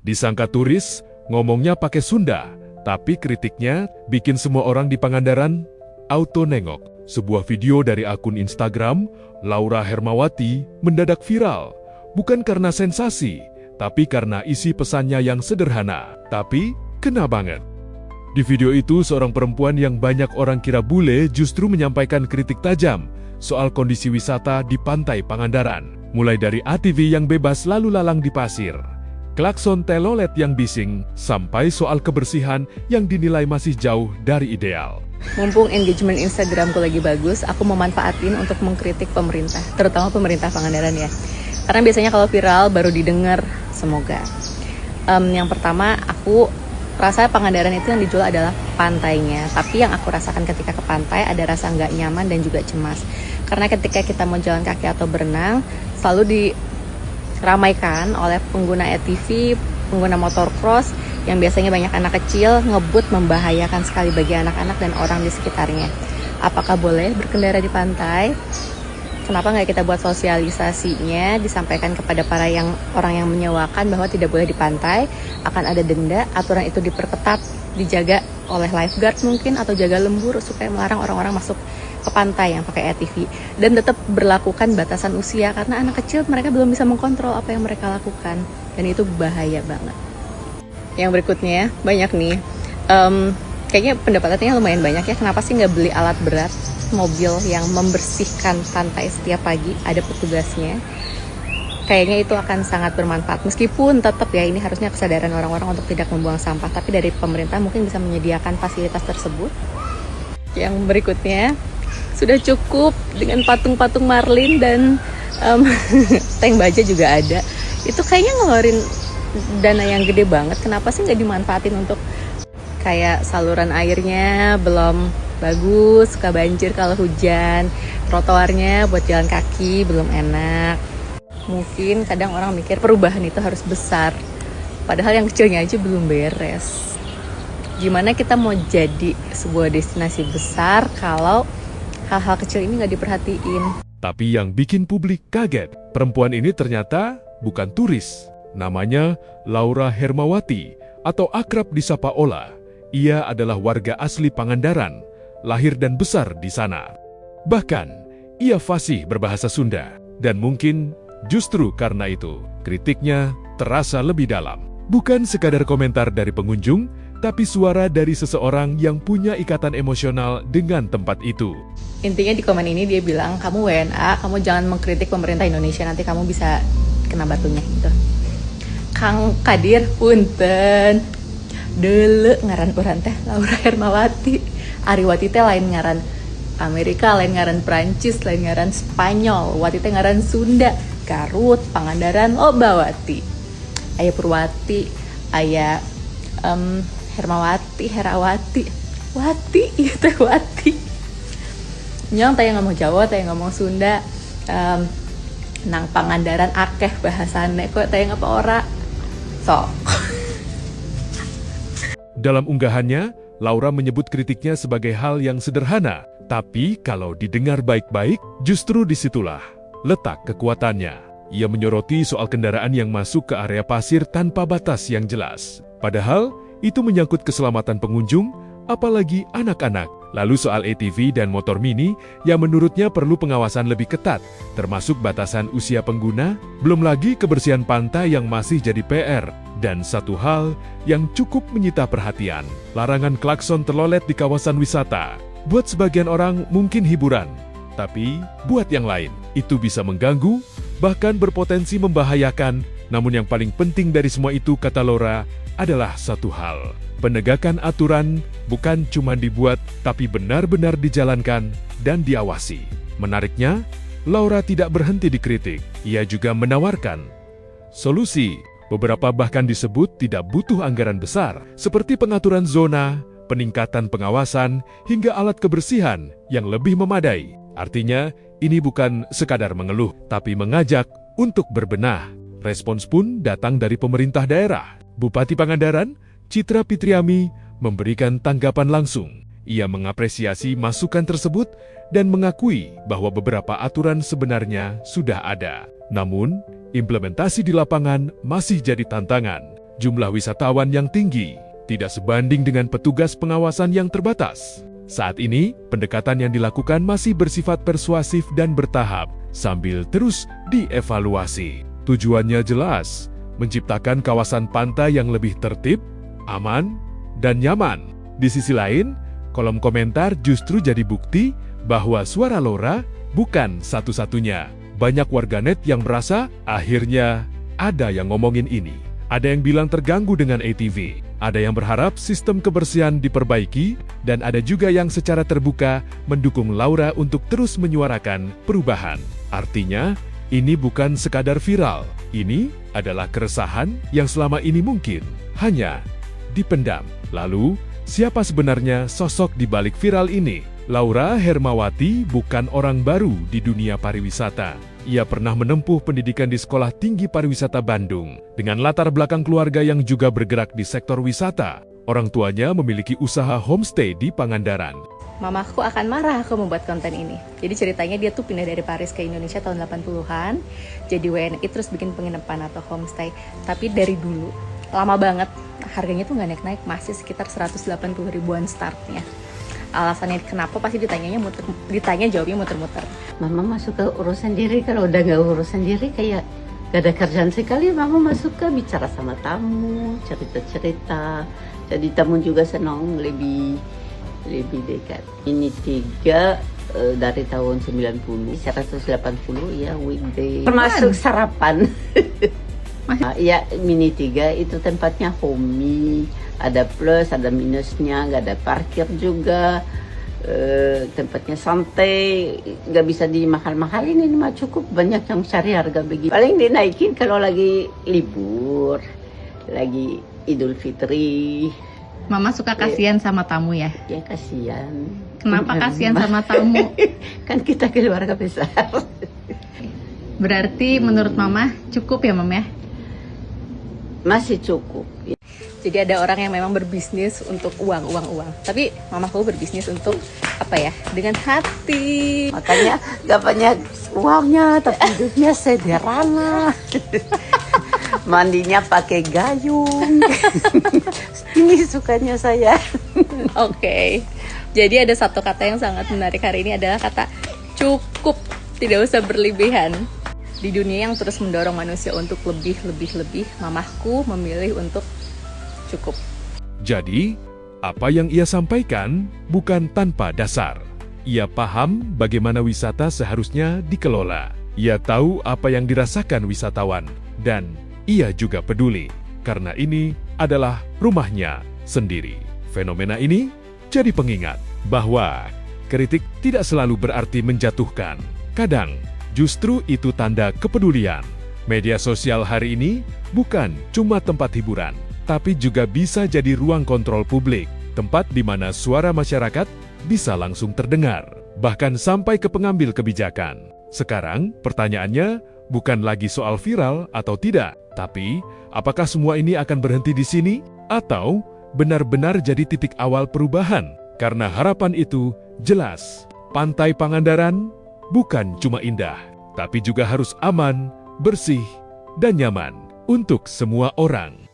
Disangka turis, ngomongnya pakai Sunda, tapi kritiknya bikin semua orang di Pangandaran auto nengok. Sebuah video dari akun Instagram, Laura Hermawati, mendadak viral. Bukan karena sensasi, tapi karena isi pesannya yang sederhana. Tapi, kena banget. Di video itu, seorang perempuan yang banyak orang kira bule justru menyampaikan kritik tajam soal kondisi wisata di pantai Pangandaran. Mulai dari ATV yang bebas lalu lalang di pasir, klakson telolet yang bising, sampai soal kebersihan yang dinilai masih jauh dari ideal. Mumpung engagement Instagramku lagi bagus, aku mau manfaatin untuk mengkritik pemerintah, terutama pemerintah Pangandaran ya. Karena biasanya kalau viral baru didengar, semoga. Yang pertama, aku rasa Pangandaran itu yang dijual adalah pantainya. Tapi yang aku rasakan ketika ke pantai ada rasa nggak nyaman dan juga cemas. Karena ketika kita mau jalan kaki atau berenang, selalu diramaikan oleh pengguna ATV, pengguna motor cross, yang biasanya banyak anak kecil, ngebut membahayakan sekali bagi anak-anak dan orang di sekitarnya. Apakah boleh berkendara di pantai? Kenapa nggak kita buat sosialisasinya, disampaikan kepada orang yang menyewakan bahwa tidak boleh di pantai, akan ada denda, aturan itu diperketat, dijaga oleh lifeguard mungkin, atau jaga lembur supaya melarang orang-orang masuk ke pantai yang pakai ATV. Dan tetap berlakukan batasan usia, karena anak kecil mereka belum bisa mengkontrol apa yang mereka lakukan. Dan itu bahaya banget. Yang berikutnya, banyak nih. Kayaknya pendapatannya lumayan banyak ya. Kenapa sih nggak beli alat berat, mobil yang membersihkan pantai setiap pagi, ada petugasnya? Kayaknya itu akan sangat bermanfaat. Meskipun tetap ya, ini harusnya kesadaran orang-orang untuk tidak membuang sampah. Tapi dari pemerintah mungkin bisa menyediakan fasilitas tersebut. Yang berikutnya, sudah cukup dengan patung-patung marlin dan tank baja juga ada. Itu kayaknya ngeluarin dana yang gede banget. Kenapa sih nggak dimanfaatin untuk kayak saluran airnya belum bagus, suka banjir kalau hujan, trotoarnya buat jalan kaki belum enak. Mungkin kadang orang mikir perubahan itu harus besar, padahal yang kecilnya aja belum beres. Gimana kita mau jadi sebuah destinasi besar kalau hal-hal kecil ini nggak diperhatiin? Tapi yang bikin publik kaget, perempuan ini ternyata bukan turis. Namanya Laura Hermawati atau akrab disapa Ola. Ia adalah warga asli Pangandaran, lahir dan besar di sana. Bahkan, ia fasih berbahasa Sunda. Dan mungkin justru karena itu, kritiknya terasa lebih dalam. Bukan sekadar komentar dari pengunjung, tapi suara dari seseorang yang punya ikatan emosional dengan tempat itu. Intinya di komen ini dia bilang, kamu WNA, kamu jangan mengkritik pemerintah Indonesia, nanti kamu bisa kena batunya gitu. Kang Kadir, punten. Dele ngaran urang teh Laura Hermawati. Ariwati teh lain ngaran Amerika, lain ngaran Prancis, lain ngaran Spanyol. Wati teh ngaran Sunda. Garut, Pangandaran, Lobawati. Aya Purwati, aya Hermawati, Herawati. Wati, ieu teh Wati. Nyong teh ngomong Jawa, teh ngomong Sunda. Nang Pangandaran akeh bahasane kok teh ngapa ora. Sok. Dalam unggahannya, Laura menyebut kritiknya sebagai hal yang sederhana. Tapi kalau didengar baik-baik, justru disitulah letak kekuatannya. Ia menyoroti soal kendaraan yang masuk ke area pasir tanpa batas yang jelas. Padahal, itu menyangkut keselamatan pengunjung, apalagi anak-anak. Lalu soal ATV dan motor mini yang menurutnya perlu pengawasan lebih ketat, termasuk batasan usia pengguna, belum lagi kebersihan pantai yang masih jadi PR. Dan satu hal yang cukup menyita perhatian, larangan klakson telolet di kawasan wisata. Buat sebagian orang mungkin hiburan, tapi buat yang lain, itu bisa mengganggu, bahkan berpotensi membahayakan. Namun yang paling penting dari semua itu, kata Laura, adalah satu hal. Penegakan aturan bukan cuma dibuat, tapi benar-benar dijalankan dan diawasi. Menariknya, Laura tidak berhenti dikritik. Ia juga menawarkan solusi. Beberapa bahkan disebut tidak butuh anggaran besar, seperti pengaturan zona, peningkatan pengawasan, hingga alat kebersihan yang lebih memadai. Artinya, ini bukan sekadar mengeluh, tapi mengajak untuk berbenah. Respons pun datang dari pemerintah daerah. Bupati Pangandaran, Citra Pitriami, memberikan tanggapan langsung. Ia mengapresiasi masukan tersebut dan mengakui bahwa beberapa aturan sebenarnya sudah ada. Namun, implementasi di lapangan masih jadi tantangan. jumlah wisatawan yang tinggi tidak sebanding dengan petugas pengawasan yang terbatas. Saat ini, pendekatan yang dilakukan masih bersifat persuasif dan bertahap, sambil terus dievaluasi. Tujuannya jelas, menciptakan kawasan pantai yang lebih tertib, aman, dan nyaman. Di sisi lain, kolom komentar justru jadi bukti bahwa suara Laura bukan satu-satunya. Banyak warganet yang merasa akhirnya ada yang ngomongin ini. Ada yang bilang terganggu dengan ATV, ada yang berharap sistem kebersihan diperbaiki, dan ada juga yang secara terbuka mendukung Laura untuk terus menyuarakan perubahan. Artinya, ini bukan sekadar viral, ini adalah keresahan yang selama ini mungkin hanya dipendam. Lalu, siapa sebenarnya sosok di balik viral ini? Laura Hermawati bukan orang baru di dunia pariwisata. Ia pernah menempuh pendidikan di Sekolah Tinggi Pariwisata Bandung. Dengan latar belakang keluarga yang juga bergerak di sektor wisata, orang tuanya memiliki usaha homestay di Pangandaran. Mamaku akan marah aku membuat konten ini. Jadi ceritanya dia tuh pindah dari Paris ke Indonesia tahun 80-an, jadi WNI terus bikin penginapan atau homestay. Tapi dari dulu, lama banget, harganya tuh nggak naik-naik, masih sekitar 180 ribuan startnya. Alasannya kenapa pasti ditanya jawabnya muter-muter. Mama masuk ke urusan diri, kalau udah nggak urusan diri kayak gak ada kerjaan sekali. Mama masuk ke bicara sama tamu, cerita-cerita. Jadi tamu juga senang, lebih dekat. Ini 3 dari tahun 90, 180 ya weekday. Termasuk sarapan. Ya Mini 3 itu tempatnya homey, ada plus, ada minusnya, nggak ada parkir juga, tempatnya santai, nggak bisa dimahal-mahalin, ini mah cukup banyak yang cari harga begitu. Paling dinaikin kalau lagi libur, lagi Idul Fitri. Mama suka kasihan sama tamu ya? Ya kasihan. Kenapa kasihan sama tamu? Kan kita keluarga besar. Berarti menurut Mama cukup ya Mam ya? Masih cukup. Jadi ada orang yang memang berbisnis untuk uang. Tapi mamaku berbisnis untuk apa ya? Dengan hati. Makanya gak banyak uangnya, tapi hidupnya sederhana. Mandinya pakai gayung. Ini sukanya saya. Oke. Jadi ada satu kata yang sangat menarik hari ini adalah kata cukup. Tidak usah berlebihan. Di dunia yang terus mendorong manusia untuk lebih, mamahku memilih untuk cukup. Jadi, apa yang ia sampaikan bukan tanpa dasar. Ia paham bagaimana wisata seharusnya dikelola. Ia tahu apa yang dirasakan wisatawan, dan ia juga peduli, karena ini adalah rumahnya sendiri. Fenomena ini jadi pengingat bahwa kritik tidak selalu berarti menjatuhkan. Kadang, justru itu tanda kepedulian. Media sosial hari ini bukan cuma tempat hiburan, tapi juga bisa jadi ruang kontrol publik, tempat di mana suara masyarakat bisa langsung terdengar, bahkan sampai ke pengambil kebijakan. Sekarang, pertanyaannya bukan lagi soal viral atau tidak, tapi apakah semua ini akan berhenti di sini? Atau benar-benar jadi titik awal perubahan? Karena harapan itu jelas. Pantai Pangandaran bukan cuma indah, tapi juga harus aman, bersih, dan nyaman untuk semua orang.